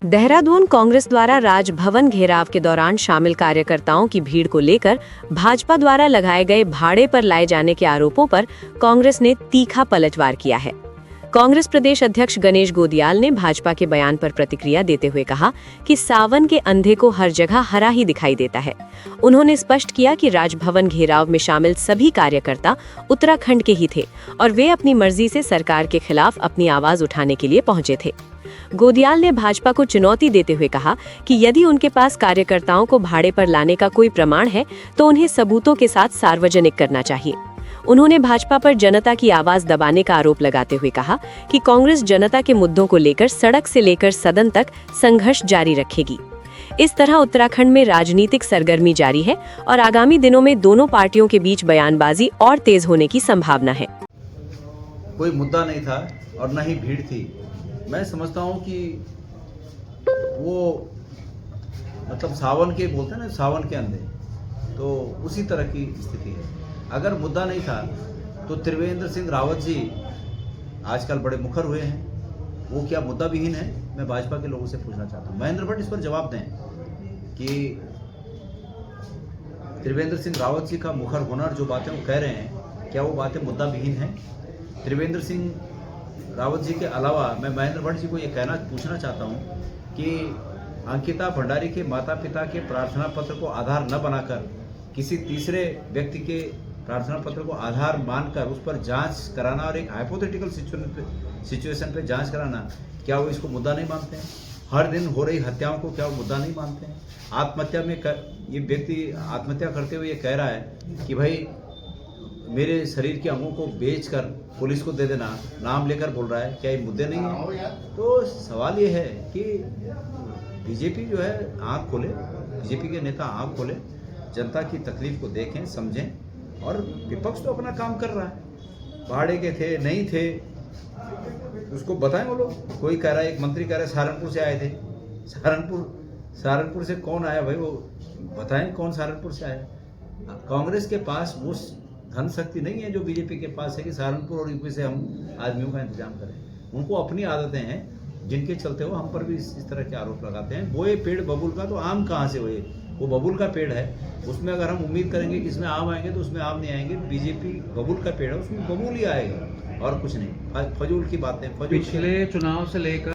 देहरादून कांग्रेस द्वारा राजभवन घेराव के दौरान शामिल कार्यकर्ताओं की भीड़ को लेकर भाजपा द्वारा लगाए गए भाड़े पर लाए जाने के आरोपों पर कांग्रेस ने तीखा पलटवार किया है। कांग्रेस प्रदेश अध्यक्ष गणेश गोदियाल ने भाजपा के बयान पर प्रतिक्रिया देते हुए कहा कि सावन के अंधे को हर जगह हरा ही दिखाई देता है। उन्होंने स्पष्ट किया कि राजभवन घेराव में शामिल सभी कार्यकर्ता उत्तराखंड के ही थे और वे अपनी मर्जी से सरकार के खिलाफ अपनी आवाज उठाने के लिए पहुंचे थे। गोदियाल ने भाजपा को चुनौती देते हुए कहा कि यदि उनके पास कार्यकर्ताओं को भाड़े पर लाने का कोई प्रमाण है तो उन्हें सबूतों के साथ सार्वजनिक करना चाहिए। उन्होंने भाजपा पर जनता की आवाज दबाने का आरोप लगाते हुए कहा कि कांग्रेस जनता के मुद्दों को लेकर सड़क से लेकर सदन तक संघर्ष जारी रखेगी। इस तरह उत्तराखंड में राजनीतिक सरगर्मी जारी है और आगामी दिनों में दोनों पार्टियों के बीच बयानबाजी और तेज होने की संभावना है। कोई मुद्दा नहीं था और न ही भीड़ थी। मैं समझता हूँ कि वो मतलब सावन के बोलते हैं ना, सावन के अंधे, तो उसी तरह की स्थिति है। अगर मुद्दा नहीं था तो त्रिवेंद्र सिंह रावत जी आजकल बड़े मुखर हुए हैं, वो क्या मुद्दा विहीन है? मैं भाजपा के लोगों से पूछना चाहता हूँ। महेंद्र भट्ट इस पर जवाब दें कि त्रिवेंद्र सिंह रावत जी का मुखर होना, जो बातें वो कह रहे हैं, क्या वो बातें मुद्दा विहीन हैं? त्रिवेंद्र सिंह रावत जी के अलावा मैं महेंद्र भट्ट जी को ये पूछना चाहता हूँ कि अंकिता भंडारी के माता पिता के प्रार्थना पत्र को आधार न बनाकर किसी तीसरे व्यक्ति के प्रार्थना पत्र को आधार मानकर उस पर जांच कराना और एक हाइपोथेटिकल सिचुएशन पे जांच कराना, क्या वो इसको मुद्दा नहीं मानते हैं? हर दिन हो रही हत्याओं को क्या वो मुद्दा नहीं मानते हैं? आत्महत्या में ये व्यक्ति आत्महत्या करते हुए ये कह रहा है कि भाई मेरे शरीर के अंगों को बेचकर पुलिस को दे देना, नाम लेकर बोल रहा है, क्या ये मुद्दे नहीं है? तो सवाल ये है कि बीजेपी जो है आँख खोले, बीजेपी के नेता आँख खोले, जनता की तकलीफ को देखें, समझें। और विपक्ष तो अपना काम कर रहा है, भाड़े के थे नहीं थे उसको बताएं वो लोग। कोई कह रहा है, एक मंत्री कह रहा है सहारनपुर से आए थे। सहारनपुर से कौन आया भाई, वो बताएं कौन सहारनपुर से आया? कांग्रेस के पास वो धन शक्ति नहीं है जो बीजेपी के पास है कि सहारनपुर और यूपी से हम आदमियों का इंतजाम करें। उनको अपनी आदतें हैं जिनके चलते वो हम पर भी इस तरह के आरोप लगाते हैं। वो ये पेड़ बबूल का, तो आम कहाँ से हुए? वो बबूल का पेड़ है, उसमें अगर हम उम्मीद करेंगे कि इसमें आम आएंगे तो उसमें आम नहीं आएंगे। बीजेपी बबूल का पेड़ है, उसमें बबूल ही आएगा और कुछ नहीं। फजूल की बातें, पिछले चुनाव से लेकर